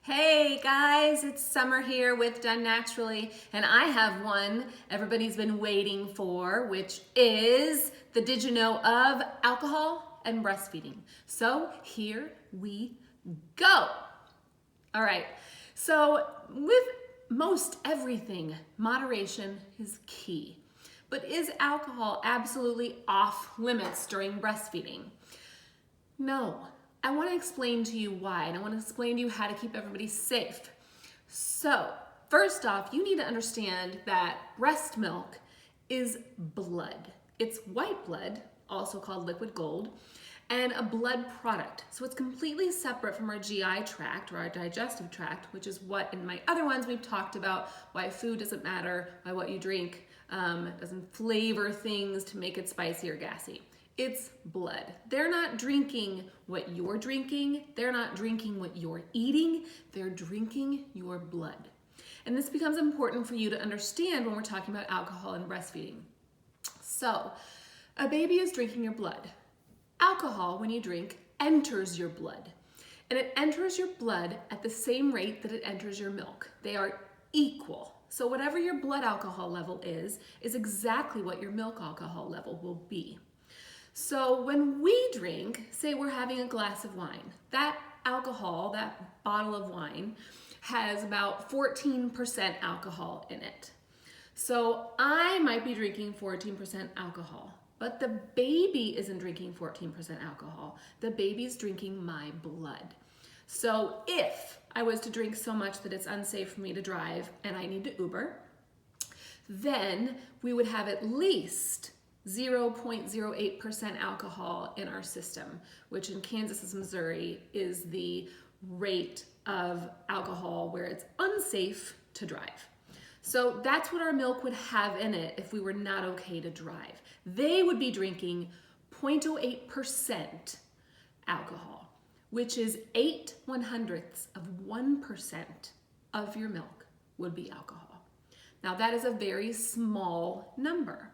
Hey guys, it's Summer here with Done Naturally, and I have one everybody's been waiting for, which is the Did You Know of alcohol and breastfeeding. So here we go. All right, so with most everything, moderation is key. But is alcohol absolutely off limits during breastfeeding? No. I want to explain to you why, and I want to explain to you how to keep everybody safe. So, first off, you need to understand that breast milk is blood. It's white blood, also called liquid gold, and a blood product. So it's completely separate from our GI tract or our digestive tract, which is what in my other ones we've talked about, why food doesn't matter, why what you drink doesn't flavor things to make it spicy or gassy. It's blood. They're not drinking what you're drinking. They're not drinking what you're eating. They're drinking your blood. And this becomes important for you to understand when we're talking about alcohol and breastfeeding. So, a baby is drinking your blood. Alcohol, when you drink, enters your blood. And it enters your blood at the same rate that it enters your milk. They are equal. So whatever your blood alcohol level is exactly what your milk alcohol level will be. So when we drink, say we're having a glass of wine, that alcohol, that bottle of wine, has about 14% alcohol in it. So I might be drinking 14% alcohol, but the baby isn't drinking 14% alcohol. The baby's drinking my blood. So if I was to drink so much that it's unsafe for me to drive and I need to Uber, then we would have at least 0.08% alcohol in our system, which in Kansas and Missouri is the rate of alcohol where it's unsafe to drive. So that's what our milk would have in it if we were not okay to drive. They would be drinking 0.08% alcohol, which is 0.08% of your milk would be alcohol. Now that is a very small number.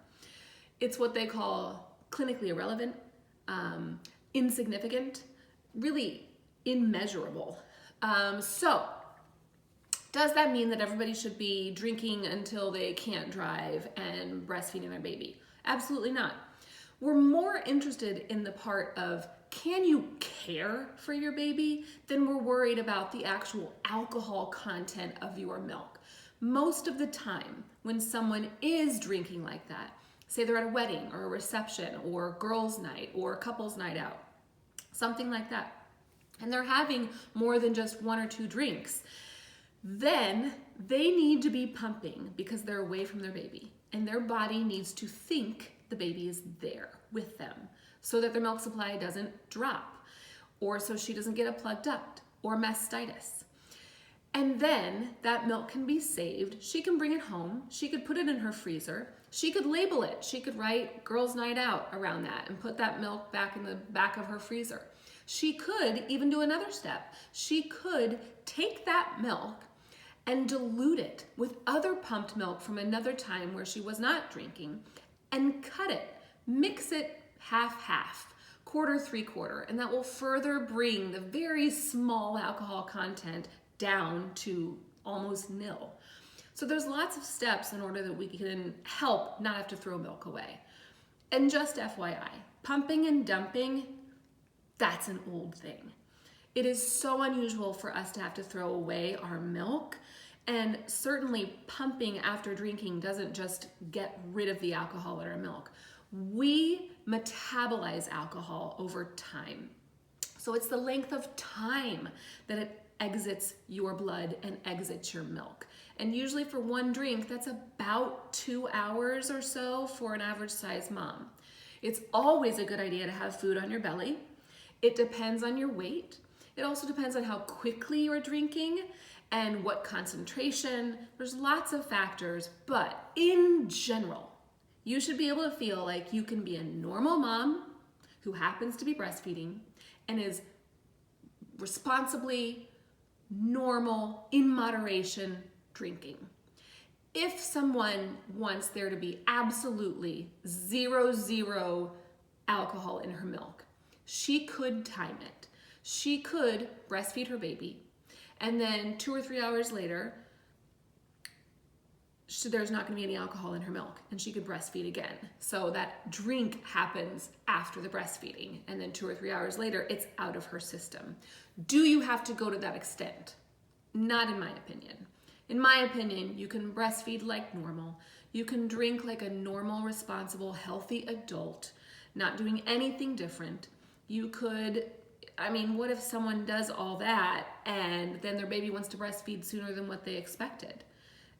It's what they call clinically irrelevant, insignificant, really immeasurable. So, does that mean that everybody should be drinking until they can't drive and breastfeeding their baby? Absolutely not. We're more interested in the part of, can you care for your baby, than we're worried about the actual alcohol content of your milk. Most of the time, when someone is drinking like that, say they're at a wedding or a reception or girls' night or couples' night out, something like that, and they're having more than just one or two drinks, then they need to be pumping because they're away from their baby, and their body needs to think the baby is there with them so that their milk supply doesn't drop, or so she doesn't get a plugged duct or mastitis. And then that milk can be saved. She can bring it home. She could put it in her freezer. She could label it. She could write girls' night out around that and put that milk back in the back of her freezer. She could even do another step. She could take that milk and dilute it with other pumped milk from another time where she was not drinking and cut it. Mix it half-half, quarter, three-quarter, and that will further bring the very small alcohol content down to almost nil. So there's lots of steps in order that we can help not have to throw milk away. And just FYI, pumping and dumping, that's an old thing. It is so unusual for us to have to throw away our milk, and certainly pumping after drinking doesn't just get rid of the alcohol in our milk. We metabolize alcohol over time. So it's the length of time that it exits your blood and exits your milk. And usually for one drink, that's about 2 hours or so for an average size mom. It's always a good idea to have food on your belly. It depends on your weight. It also depends on how quickly you're drinking and what concentration. There's lots of factors, but in general, you should be able to feel like you can be a normal mom who happens to be breastfeeding and is responsibly, normal, in moderation drinking. If someone wants there to be absolutely zero alcohol in her milk, she could time it. She could breastfeed her baby And then 2 or 3 hours later, there's not going to be any alcohol in her milk and she could breastfeed again. So that drink happens after the breastfeeding, and then 2 or 3 hours later it's out of her system. Do you have to go to that extent? Not in my opinion. In my opinion, you can breastfeed like normal. You can drink like a normal, responsible, healthy adult, not doing anything different. You could, I mean, what if someone does all that and then their baby wants to breastfeed sooner than what they expected?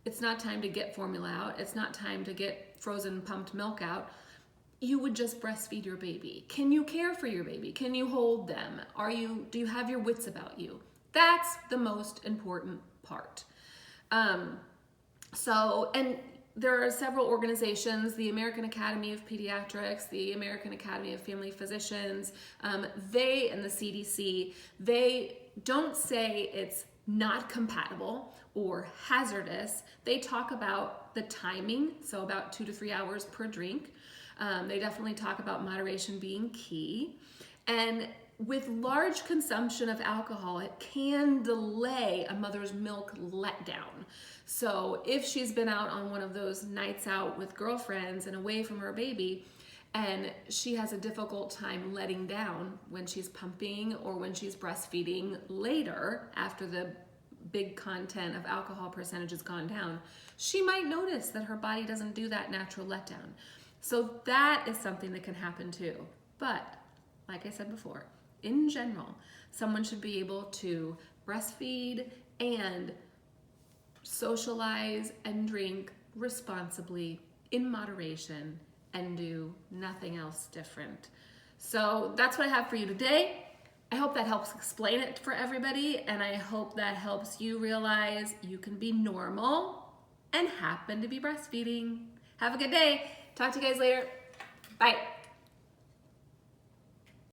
It's not time to get formula out. It's not time to get frozen pumped milk out. You would just breastfeed your baby. Can you care for your baby? Can you hold them? Do you have your wits about you? That's the most important part. And there are several organizations, the American Academy of Pediatrics, the American Academy of Family Physicians, they and the CDC, they don't say it's not compatible or hazardous. They talk about the timing, so about 2 to 3 hours per drink. They definitely talk about moderation being key. And with large consumption of alcohol, it can delay a mother's milk letdown. So if she's been out on one of those nights out with girlfriends and away from her baby, and she has a difficult time letting down when she's pumping or when she's breastfeeding later after the big content of alcohol percentage has gone down, she might notice that her body doesn't do that natural letdown. So that is something that can happen too. But like I said before, in general, someone should be able to breastfeed and socialize and drink responsibly, in moderation, and do nothing else different. So that's what I have for you today. I hope that helps explain it for everybody, and I hope that helps you realize you can be normal and happen to be breastfeeding. Have a good day. Talk to you guys later. Bye.